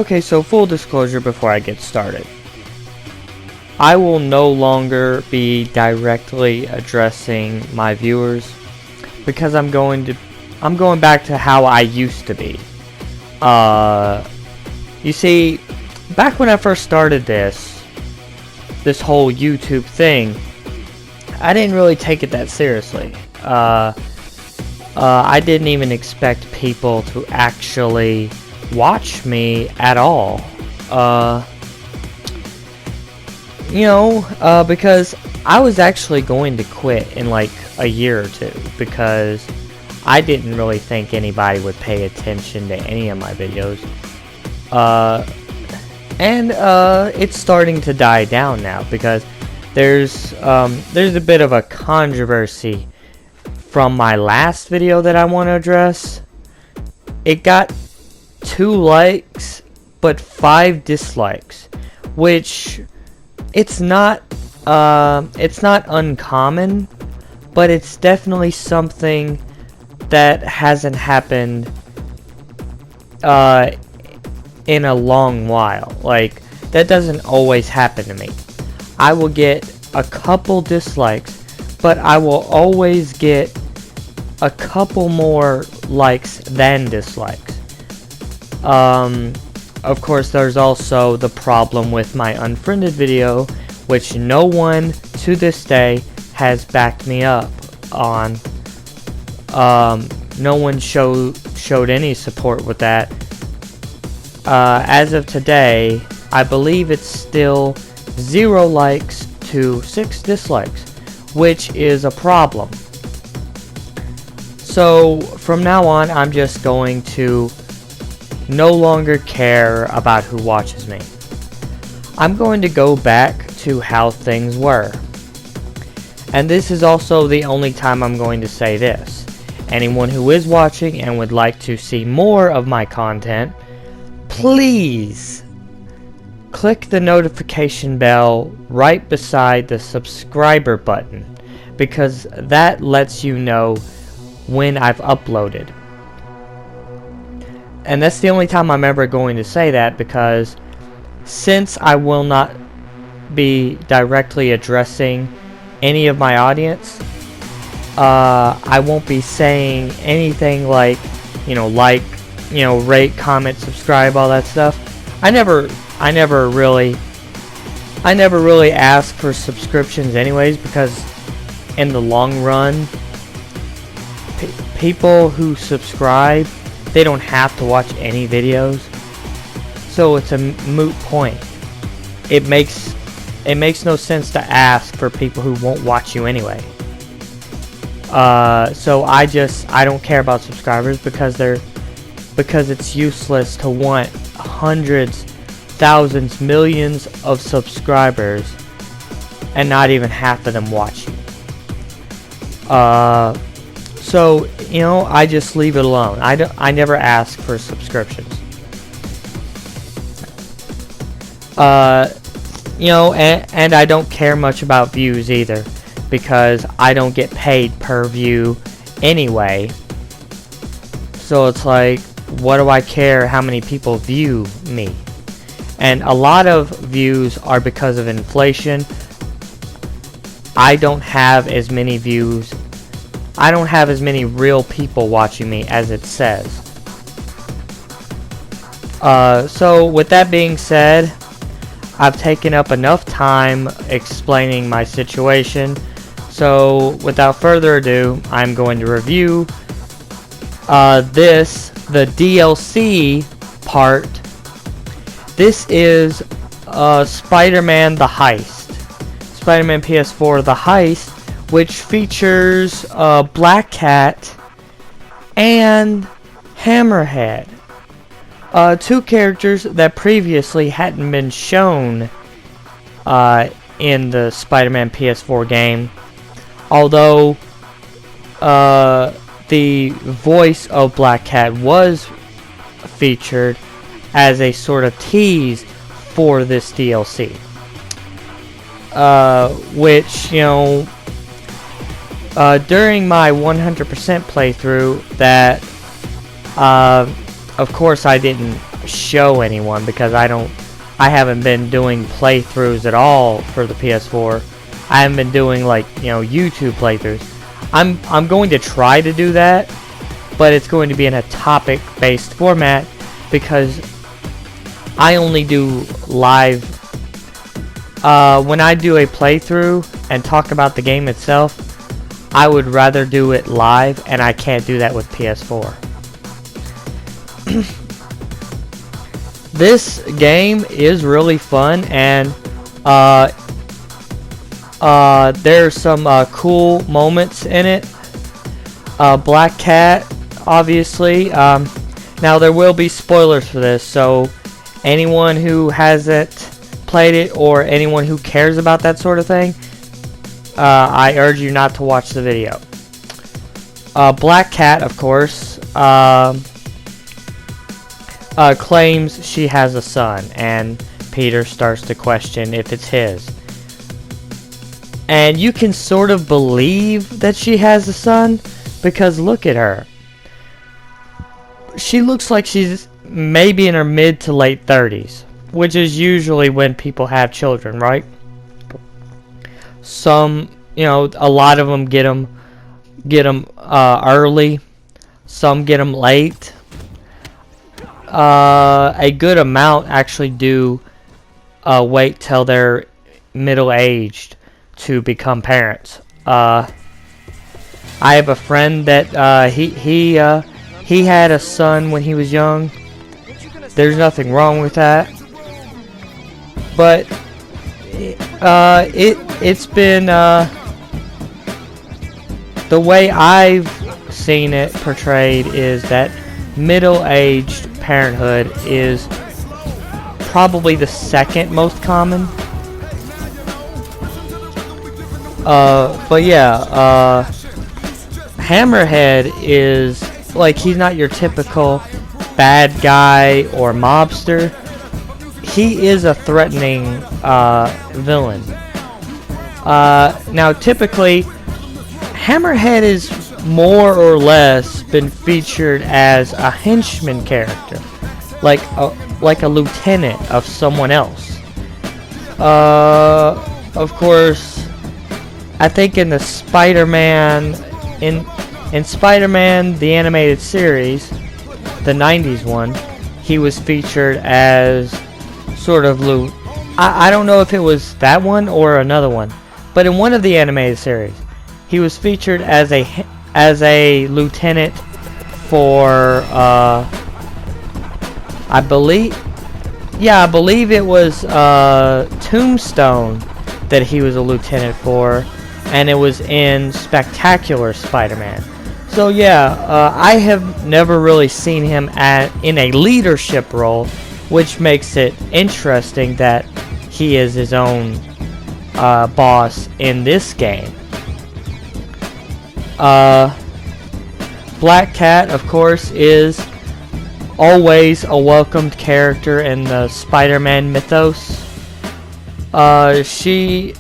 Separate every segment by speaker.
Speaker 1: Okay, so full disclosure before I get started. I will no longer be directly addressing my viewers because I'm going back to how I used to be. You see, back when I first started this whole YouTube thing, I didn't really take it that seriously. I didn't even expect people to actually watch me at all. Because I was actually going to quit in like a year or two because I didn't really think anybody would pay attention to any of my videos. It's starting to die down now because there's a bit of a controversy from my last video that I want to address. It got 2 likes but 5 dislikes, which it's not uncommon, but it's definitely something that hasn't happened in a long while. Like, that doesn't always happen to me. I will get a couple dislikes, but I will always get a couple more likes than dislikes. Of course, there's also the problem with my unfriended video, which no one to this day has backed me up on. No one showed any support with that. As of today, I believe it's still 0 likes to 6 dislikes, which is a problem. So from now on, I'm just going to no longer care about who watches me. I'm going to go back to how things were. And this is also the only time I'm going to say this. Anyone who is watching and would like to see more of my content, please click the notification bell right beside the subscriber button, because that lets you know when I've uploaded. And that's the only time I'm ever going to say that, because since I will not be directly addressing any of my audience, I won't be saying anything like, rate, comment, subscribe, all that stuff. I never really ask for subscriptions anyways, because in the long run, people who subscribe, they don't have to watch any videos, so it's a moot point. It makes no sense to ask for people who won't watch you anyway. So I don't care about subscribers because it's useless to want hundreds, thousands, millions of subscribers and not even half of them watch you. So, I just leave it alone. I never ask for subscriptions. And I don't care much about views either, because I don't get paid per view anyway. So it's like, what do I care how many people view me? And a lot of views are because of inflation. I don't have as many views. I don't have as many real people watching me as it says. So with that being said, I've taken up enough time explaining my situation. So without further ado, I'm going to review the DLC part. This is Spider-Man the Heist. Spider-Man PS4 the Heist, which features Black Cat and Hammerhead. 2 characters that previously hadn't been shown in the Spider-Man PS4 game. Although the voice of Black Cat was featured as a sort of tease for this DLC. Which, during my 100% playthrough, that of course I didn't show anyone because I haven't been doing playthroughs at all for the PS4. I haven't been doing like, YouTube playthroughs. I'm going to try to do that, but it's going to be in a topic-based format because I only do live. When I do a playthrough and talk about the game itself, I would rather do it live, and I can't do that with PS4. This game is really fun, and there's some cool moments in it. Black Cat, obviously. Now there will be spoilers for this, so anyone who hasn't played it or anyone who cares about that sort of thing, I urge you not to watch the video. Black Cat, of course, claims she has a son, and Peter starts to question if it's his. And you can sort of believe that she has a son because look at her. She looks like she's maybe in her mid to late 30s, which is usually when people have children, right? Some, a lot of them get them early. Some get them late. A good amount actually do wait till they're middle-aged to become parents. I have a friend that he had a son when he was young. There's nothing wrong with that, but it's been the way I've seen it portrayed is that middle-aged parenthood is probably the second most common. But yeah, Hammerhead is like, he's not your typical bad guy or mobster. He is a threatening villain. Now typically Hammerhead is more or less been featured as a henchman character, like a lieutenant of someone else. Of course, I think in the Spider-Man in Spider-Man the animated series, the 90s one, he was featured as sort of I don't know if it was that one or another one, but in one of the animated series, he was featured as a lieutenant for I believe it was Tombstone that he was a lieutenant for, and it was in Spectacular Spider-Man. So yeah, I have never really seen him in a leadership role, which makes it interesting that he is his own boss in this game. Black Cat, of course, is always a welcomed character in the Spider-Man mythos. She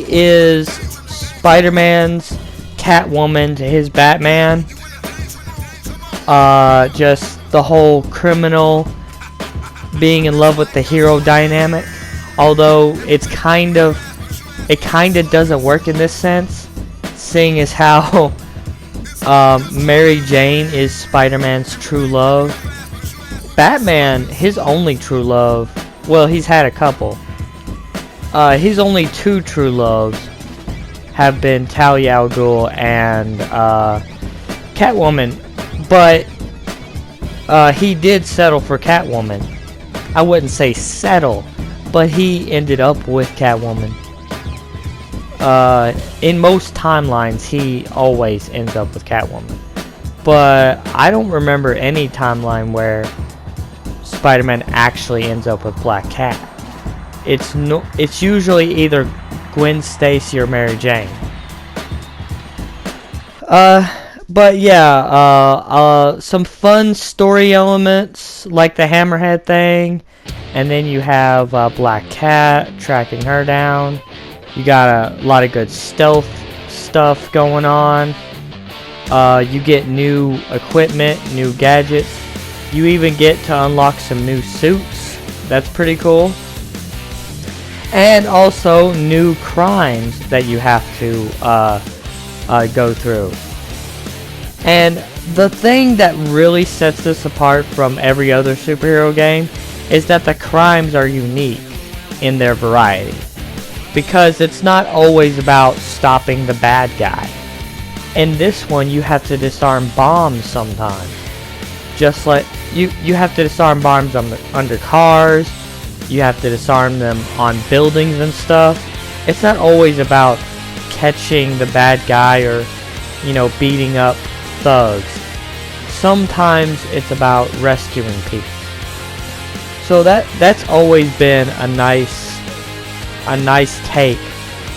Speaker 1: is Spider-Man's Catwoman to his Batman. Just the whole criminal being in love with the hero dynamic. Although it kind of doesn't work in this sense, seeing as how Mary Jane is Spider-Man's true love. Batman, his only true love, well, he's had a couple. His only two true loves have been Talia al Ghul and Catwoman, but he did settle for Catwoman. I wouldn't say settle, but he ended up with Catwoman. In most timelines, he always ends up with Catwoman. But I don't remember any timeline where Spider-Man actually ends up with Black Cat. It's usually either Gwen Stacy or Mary Jane. But yeah, some fun story elements like the Hammerhead thing, and then you have Black Cat tracking her down. You got a lot of good stealth stuff going on. You get new equipment, new gadgets. You even get to unlock some new suits. That's pretty cool. And also new crimes that you have to go through. And the thing that really sets this apart from every other superhero game is that the crimes are unique in their variety. Because it's not always about stopping the bad guy. In this one, you have to disarm bombs sometimes. Just like you have to disarm bombs under cars. You have to disarm them on buildings and stuff. It's not always about catching the bad guy or, you know, beating up thugs. Sometimes it's about rescuing people. So that's always been a nice take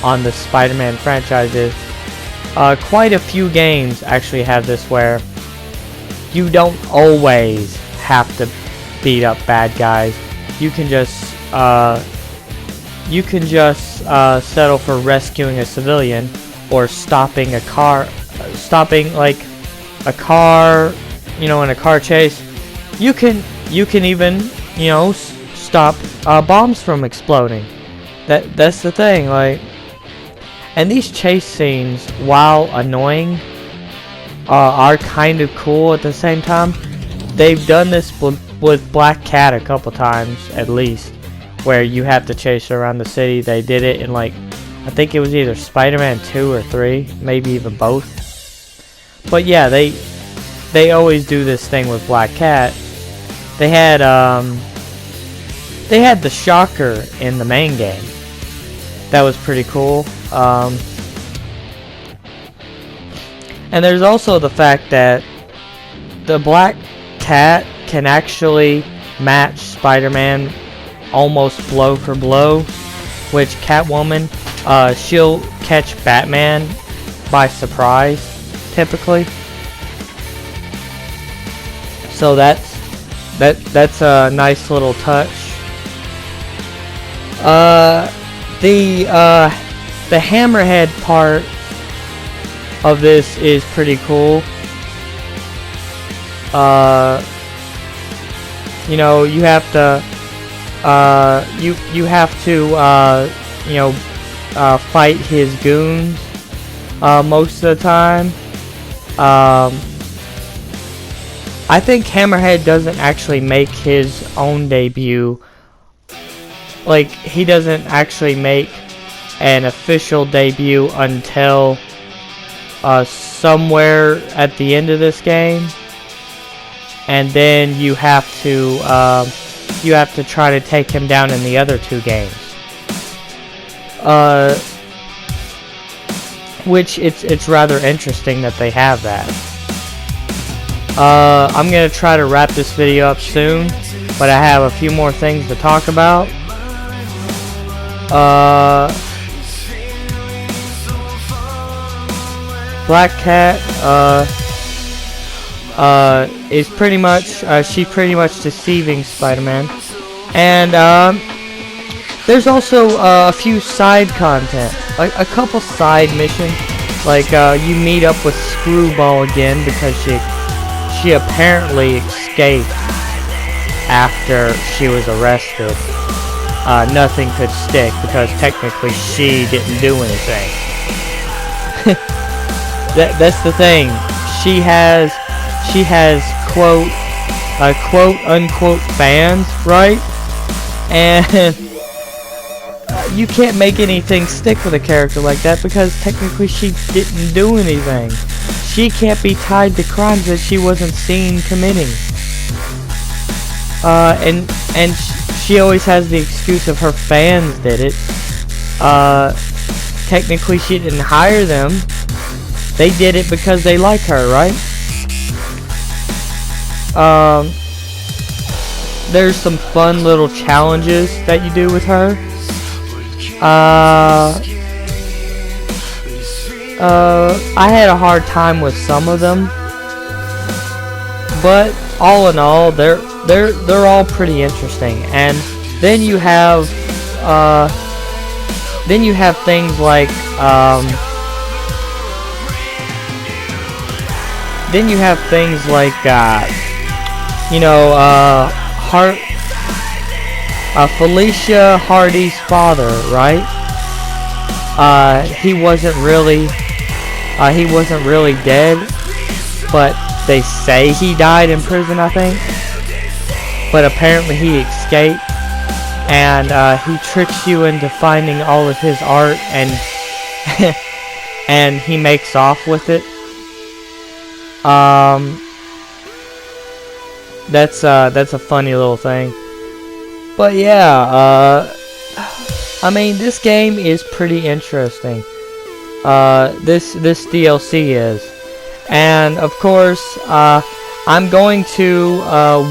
Speaker 1: on the Spider-Man franchises. Quite a few games actually have this where you don't always have to beat up bad guys. You can just settle for rescuing a civilian or stopping a car, you know, in a car chase. You can even, you know, stop bombs from exploding. That's the thing, like. And these chase scenes, while annoying, are kind of cool at the same time. They've done this with Black Cat a couple times, at least, where you have to chase her around the city. They did it in, like, I think it was either Spider-Man 2 or 3, maybe even both. But yeah, they always do this thing with Black Cat. They had the Shocker in the main game. That was pretty cool. And there's also the fact that the Black Cat can actually match Spider-Man almost blow for blow, which Catwoman, she'll catch Batman by surprise, typically. So that's a nice little touch. The Hammerhead part of this is pretty cool. You know, you have to fight his goons most of the time. I think Hammerhead doesn't actually make his own debut. Like, he doesn't actually make an official debut until somewhere at the end of this game, and then you have to try to take him down in the other two games. Which it's rather interesting that they have that. I'm gonna try to wrap this video up soon, but I have a few more things to talk about. Black Cat is pretty much she's pretty much deceiving Spider-Man, and there's also a few side content, like a couple side missions, like you meet up with Screwball again because she apparently escaped after she was arrested. Nothing could stick because technically she didn't do anything. That's the thing. She has quote unquote fans, right? And you can't make anything stick with a character like that because technically she didn't do anything. She can't be tied to crimes that she wasn't seen committing. And she always has the excuse of her fans did it. Technically she didn't hire them. They did it because they like her, right? There's some fun little challenges that you do with her. I had a hard time with some of them, but all in all, they're all pretty interesting. And then you have things like then you have things like, you know, Felicia Hardy's father, right? He wasn't really dead, but they say he died in prison, I think. But apparently he escaped, and he tricks you into finding all of his art, and and he makes off with it. That's a funny little thing. But yeah, I mean, this game is pretty interesting. This DLC is, and of course, I'm going to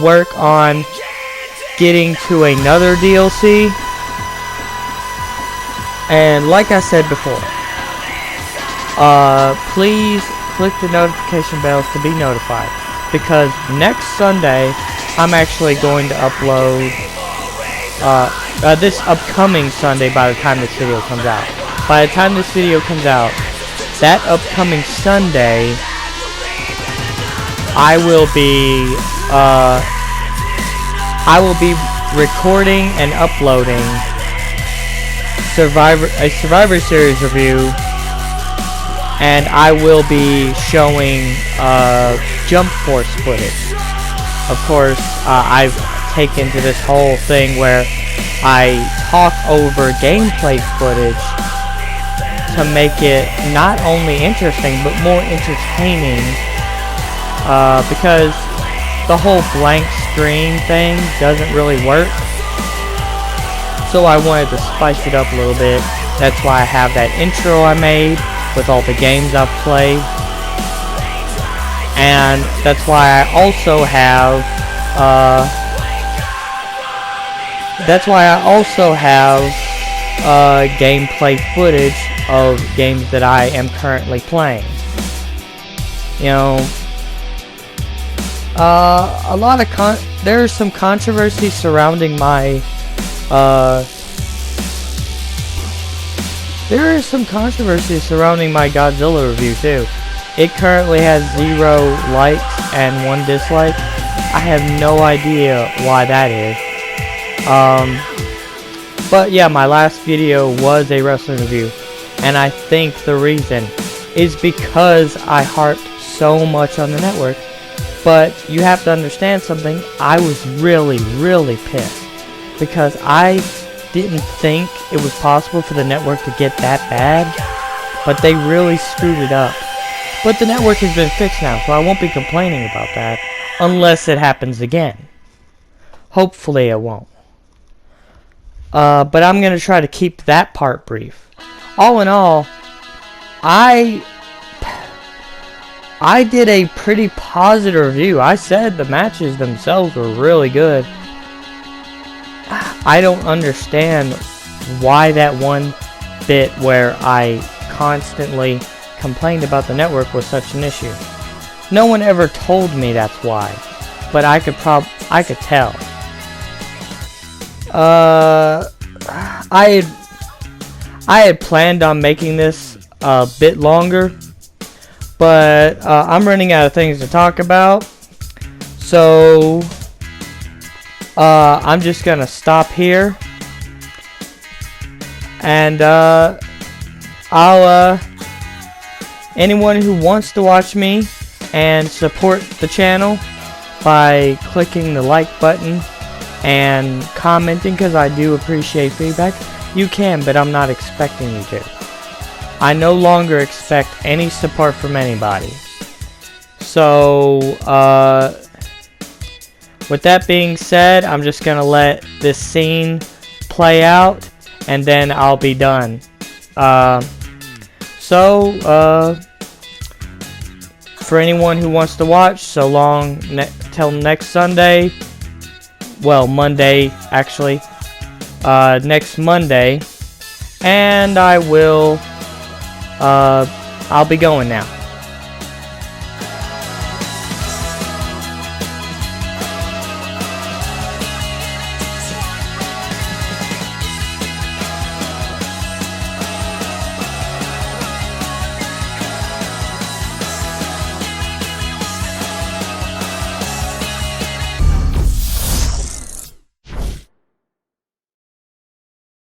Speaker 1: work on getting to another DLC. And like I said before, please click the notification bells to be notified, because next Sunday I'm actually going to upload this upcoming Sunday. By the time this video comes out, that upcoming Sunday, I will be recording and uploading a Survivor Series review, and I will be showing Jump Force footage. Of course, I've taken to this whole thing where I talk over gameplay footage to make it not only interesting but more entertaining, because the whole blank screen thing doesn't really work. So I wanted to spice it up a little bit. That's why I have that intro I made with all the games I've played. And that's why I also have gameplay footage of games that I am currently playing. You know, there's some controversy surrounding my Godzilla review too. It currently has 0 likes and 1 dislike. I have no idea why that is. But yeah, my last video was a wrestling review, and I think the reason is because I harped so much on the network. But you have to understand something. I was really, really pissed because I didn't think it was possible for the network to get that bad, but they really screwed it up. But the network has been fixed now, so I won't be complaining about that unless it happens again. Hopefully it won't. But I'm going to try to keep that part brief. All in all, I did a pretty positive review. I said the matches themselves were really good. I don't understand why that one bit where I constantly complained about the network was such an issue. No one ever told me that's why, but I could tell. I had planned on making this a bit longer, but I'm running out of things to talk about, so I'm just gonna stop here, and anyone who wants to watch me and support the channel by clicking the like button and commenting, because I do appreciate feedback, you can, but I'm not expecting you to. I no longer expect any support from anybody. So, with that being said, I'm just gonna let this scene play out, and then I'll be done. For anyone who wants to watch, so long till next Sunday. Well, Monday, actually. Next Monday. And I'll be going now.